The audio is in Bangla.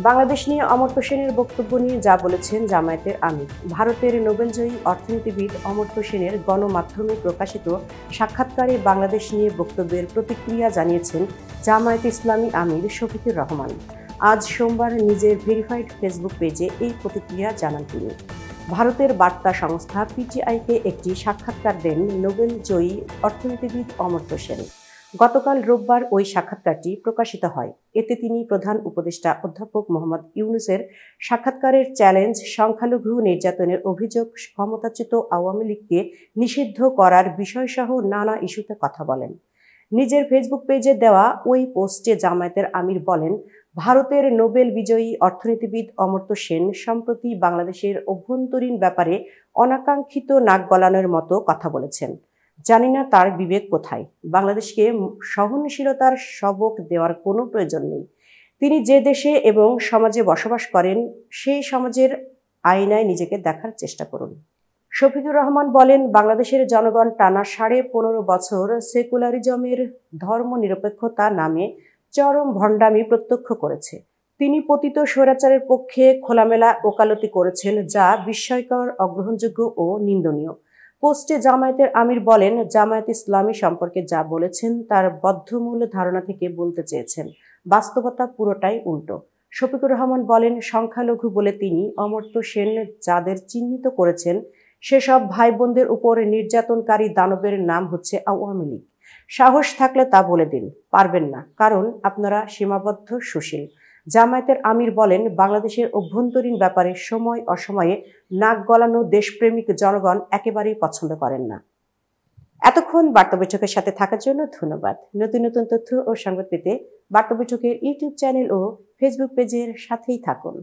বাংলাদেশ নিয়ে অমর্ত্য সেনের বক্তব্য নিয়ে যা বলেছেন জামায়াতের আমির। ভারতের নোবেলজয়ী অর্থনীতিবিদ অমর্ত্য সেনের গণমাধ্যমে প্রকাশিত সাক্ষাৎকারে বাংলাদেশ নিয়ে বক্তব্যের প্রতিক্রিয়া জানিয়েছেন জামায়াতে ইসলামী আমির শফিকুর রহমান। আজ সোমবার নিজের ভেরিফাইড ফেসবুক পেজে এই প্রতিক্রিয়া জানান তিনি। ভারতের বার্তা সংস্থা পিটিআইকে একটি সাক্ষাৎকার দেন নোবেলজয়ী অর্থনীতিবিদ অমর্ত্য সেন। গতকাল রোববার ওই সাক্ষাৎকারটি প্রকাশিত হয়। এতে তিনি প্রধান উপদেষ্টা অধ্যাপক মোহাম্মদ ইউনূসের সাক্ষাৎকারের চ্যালেঞ্জ, সংখ্যালঘু নির্যাতনের অভিযোগ, ক্ষমতাচ্যুত আওয়ামী লীগকে নিষিদ্ধ করার বিষয়সহ নানা ইস্যুতে কথা বলেন। নিজের ফেসবুক পেজে দেওয়া ওই পোস্টে জামায়াতের আমির বলেন, ভারতের নোবেল বিজয়ী অর্থনীতিবিদ অমর্ত্য সেন সম্প্রতি বাংলাদেশের অভ্যন্তরীণ ব্যাপারে অনাকাঙ্ক্ষিত নাক গলানোর মতো কথা বলেছেন। জানি না তার বিবেক কোথায়। বাংলাদেশকে সহনশীলতার সবক দেওয়ার কোনো প্রয়োজন নেই। তিনি যে দেশে এবং সমাজে বসবাস করেন সেই সমাজের আয়নায় নিজেকে দেখার চেষ্টা করুন। শফিকুর রহমান বলেন, বাংলাদেশের জনগণ টানা 15.5 বছর সেকুলারিজমের ধর্মনিরপেক্ষতা নামে চরম ভণ্ডামি প্রত্যক্ষ করেছে। তিনি পতিত স্বৈরাচারের পক্ষে খোলামেলা ওকালতি করেছেন, যা বিস্ময়কর, অগ্রহণযোগ্য ও নিন্দনীয়। পোস্টে জামায়াতের আমির বলেন, জামায়াত ইসলামী সম্পর্কে যা বলেছেন তার বদ্ধমূল ধারণা থেকে বলতে চেয়েছেন। বাস্তবতা পুরোটাই উল্টো। শফিকুর রহমান বলেন, সংখ্যালঘু বলে তিনি অমর্ত্য সেন যাদের চিহ্নিত করেছেন সেসব ভাই বোনদের উপর নির্যাতনকারী দানবের নাম হচ্ছে আওয়ামী লীগ। সাহস থাকলে তা বলে দিন। পারবেন না, কারণ আপনারা সীমাবদ্ধ সুশীল। জামায়াতের আমির বলেন, বাংলাদেশের অভ্যন্তরীণ ব্যাপারে সময় অসময়ে নাক গলানো দেশপ্রেমিক জনগণ একেবারেই পছন্দ করেন না। এতক্ষণ বার্তা বৈঠকের সাথে থাকার জন্য ধন্যবাদ। নতুন নতুন তথ্য ও সংবাদ পেতে বার্তা বৈঠকের ইউটিউব চ্যানেল ও ফেসবুক পেজের সাথেই থাকুন।